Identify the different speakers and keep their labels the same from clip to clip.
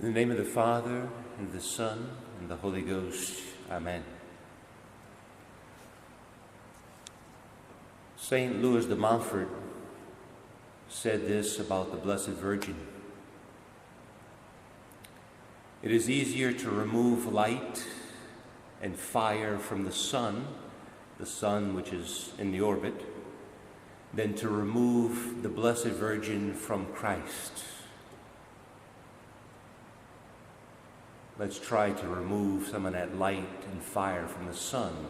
Speaker 1: In the name of the Father, and of the Son, and the Holy Ghost. Amen. St. Louis de Montfort said this about the Blessed Virgin. It is easier to remove light and fire from the sun which is in the orbit, than to remove the Blessed Virgin from Christ. Let's try to remove some of that light and fire from the sun.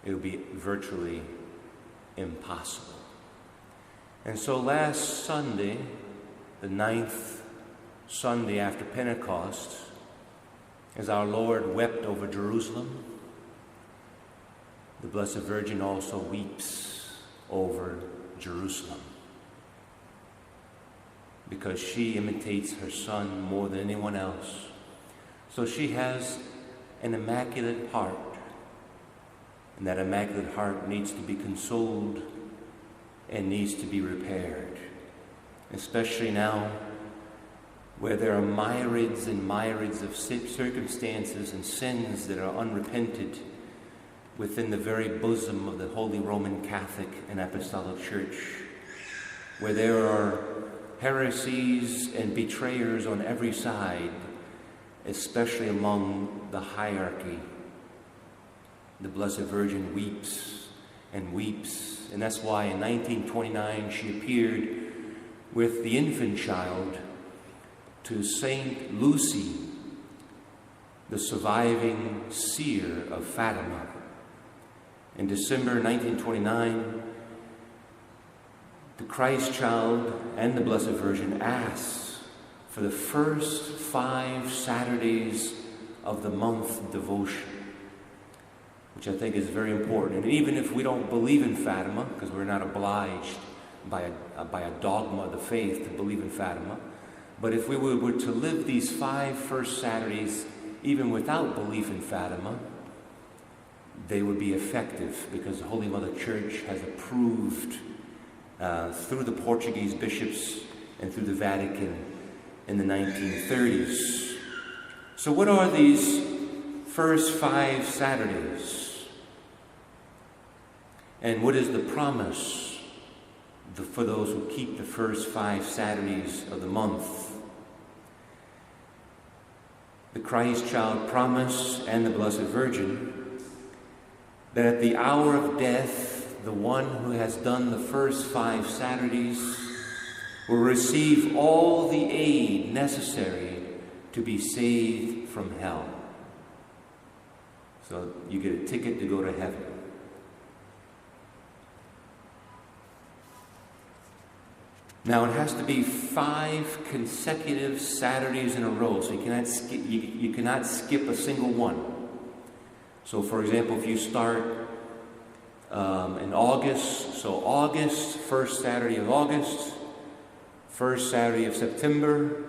Speaker 1: It'll be virtually impossible. And so last Sunday, the 9th Sunday after Pentecost, as our Lord wept over Jerusalem, the Blessed Virgin also weeps over Jerusalem, because she imitates her Son more than anyone else. So she has an immaculate heart, and that immaculate heart needs to be consoled and needs to be repaired, especially now where there are myriads and myriads of circumstances and sins that are unrepented within the very bosom of the Holy Roman Catholic and Apostolic Church, where there are heresies and betrayers on every side, especially among the hierarchy. The Blessed Virgin weeps and weeps, and that's why in 1929 she appeared with the infant child to Saint Lucy, the surviving seer of Fatima. In December 1929, the Christ child and the Blessed Virgin asked for the first 5 Saturdays of the month devotion, which I think is very important. And even if we don't believe in Fatima, because we're not obliged by a dogma of the faith to believe in Fatima, but if we were to live these 5 first Saturdays even without belief in Fatima, they would be effective, because the Holy Mother Church has approved through the Portuguese bishops and through the Vatican in the 1930s. So what are these first 5 Saturdays? And what is the promise for those who keep the first 5 Saturdays of the month? The Christ child promised, and the Blessed Virgin, that at the hour of death, the one who has done the first 5 Saturdays will receive all the aid necessary to be saved from hell. So you get a ticket to go to heaven. Now it has to be 5 consecutive Saturdays in a row, so you cannot skip a single one. So for example, if you start in August, so August, first Saturday of August, first Saturday of September,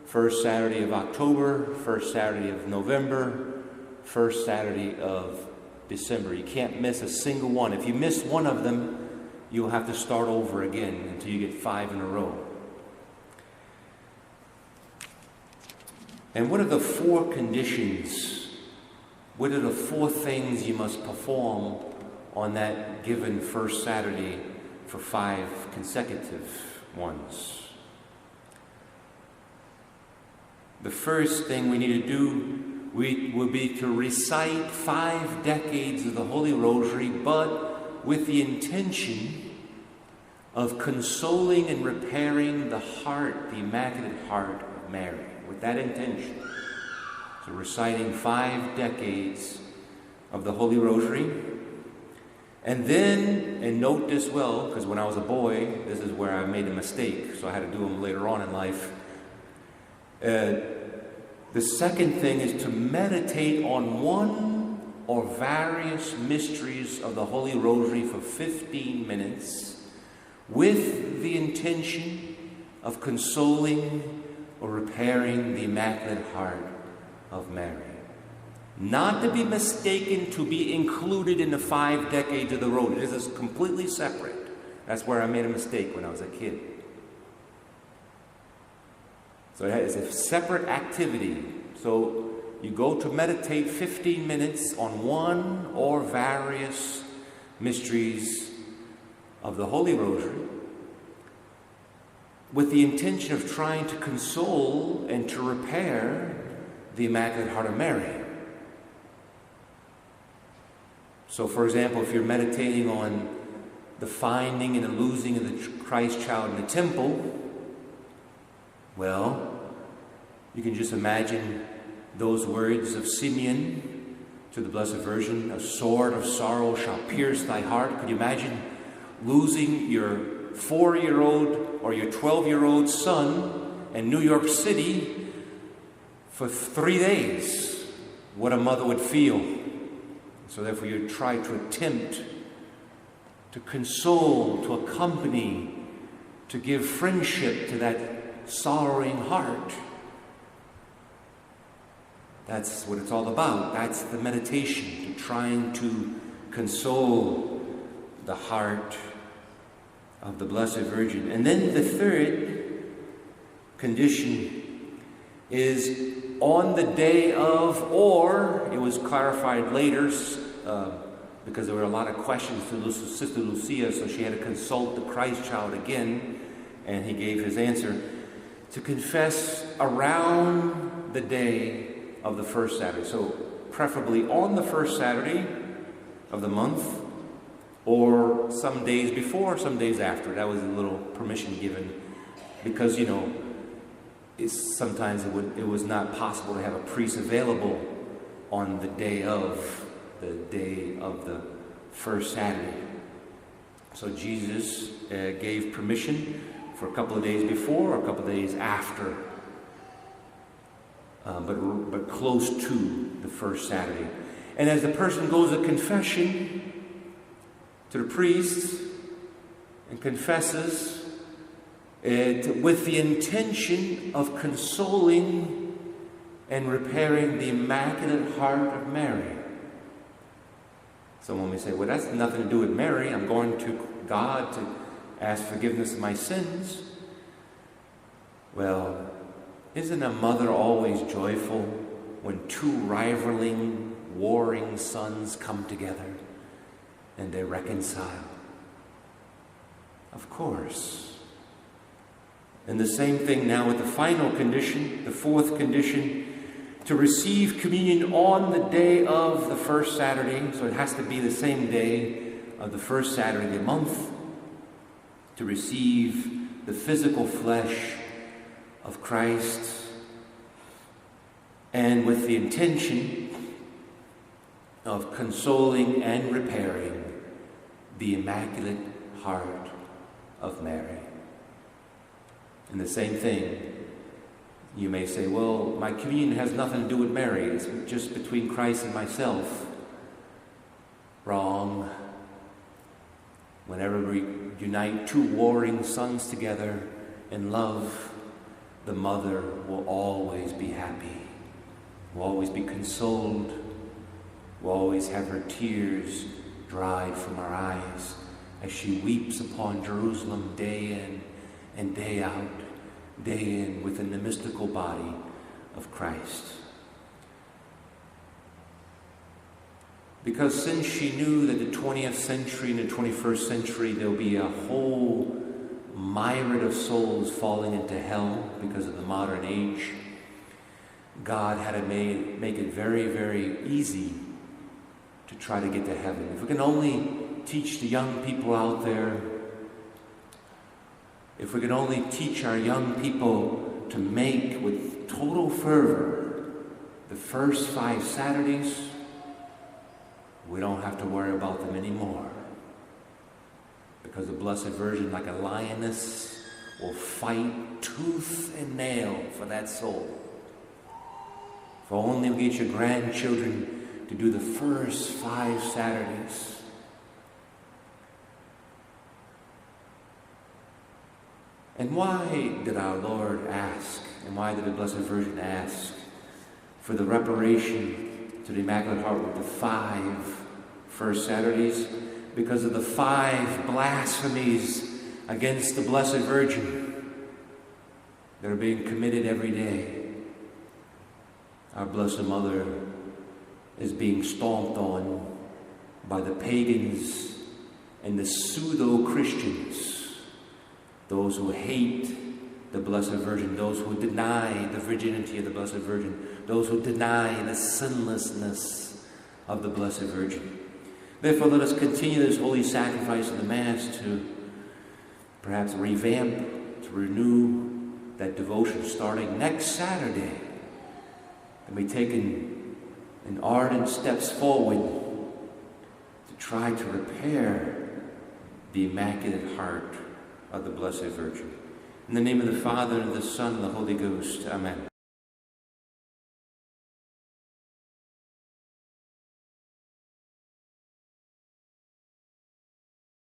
Speaker 1: first Saturday of October, first Saturday of November, first Saturday of December. You can't miss a single one. If you miss one of them, you'll have to start over again until you get 5 in a row. And what are the 4 conditions? What are the 4 things you must perform on that given first Saturday for 5 consecutive ones? The first thing we need to do will be to recite 5 decades of the Holy Rosary, but with the intention of consoling and repairing the heart, the Immaculate Heart of Mary, with that intention. So reciting 5 decades of the Holy Rosary. And then, and note this well, because when I was a boy, this is where I made a mistake, so I had to do them later on in life. The second thing is to meditate on one or various mysteries of the Holy Rosary for 15 minutes with the intention of consoling or repairing the Immaculate Heart of Mary. Not to be mistaken to be included in the 5 decades of the Rosary. This is completely separate. That's where I made a mistake when I was a kid. So it is a separate activity. So you go to meditate 15 minutes on one or various mysteries of the Holy Rosary with the intention of trying to console and to repair the Immaculate Heart of Mary. So, for example, if you're meditating on the finding and the losing of the Christ child in the temple, well, you can just imagine those words of Simeon to the Blessed Virgin, "A sword of sorrow shall pierce thy heart." Could you imagine losing your 4-year-old or your 12-year-old son in New York City for 3 days? What a mother would feel. So therefore you try to attempt to console, to accompany, to give friendship to that sorrowing heart. That's what it's all about. That's the meditation, to trying to console the heart of the Blessed Virgin. And then the third condition is on the day of, or it was clarified later because there were a lot of questions to Sister Lucia, so she had to consult the Christ child again, and he gave his answer, to confess around the day of the first Saturday. So preferably on the first Saturday of the month, or some days before, some days after. That was a little permission given because, you know, sometimes it was not possible to have a priest available on the day of the first Saturday. So Jesus gave permission for a couple of days before or a couple of days after, but close to the first Saturday. And as the person goes to confession to the priest and confesses it with the intention of consoling and repairing the Immaculate Heart of Mary. Someone may say, well, that's nothing to do with Mary. I'm going to God to ask forgiveness of my sins. Well, isn't a mother always joyful when two rivaling, warring sons come together and they reconcile? Of course. And the same thing now with the final condition, the fourth condition, to receive communion on the day of the first Saturday. So it has to be the same day of the first Saturday of the month, to receive the physical flesh of Christ, and with the intention of consoling and repairing the Immaculate Heart of Mary. And the same thing, you may say, well, my communion has nothing to do with Mary. It's just between Christ and myself. Wrong. Whenever we unite two warring sons together in love, the mother will always be happy, will always be consoled, will always have her tears dried from her eyes as she weeps upon Jerusalem day in and day out, day in within the mystical body of Christ. Because since she knew that the 20th century and the 21st century there'll be a whole myriad of souls falling into hell because of the modern age, God had to make it very, very easy to try to get to heaven. If we can only teach the young people out there, if we can only teach our young people to make with total fervor the first 5 Saturdays, we don't have to worry about them anymore. Because the Blessed Virgin, like a lioness, will fight tooth and nail for that soul. If only we get your grandchildren to do the first 5 Saturdays. And why did our Lord ask, and why did the Blessed Virgin ask for the reparation to the Immaculate Heart with the 5 first Saturdays? Because of the 5 blasphemies against the Blessed Virgin. that are being committed every day. Our Blessed Mother is being stomped on by the pagans and the pseudo-Christians, those who hate the Blessed Virgin, those who deny the virginity of the Blessed Virgin, those who deny the sinlessness of the Blessed Virgin. Therefore, let us continue this holy sacrifice of the Mass to perhaps revamp, to renew that devotion starting next Saturday, and be taken in ardent steps forward to try to repair the Immaculate Heart of the Blessed Virgin. In the name of the Father, and of the Son, and the Holy Ghost. Amen.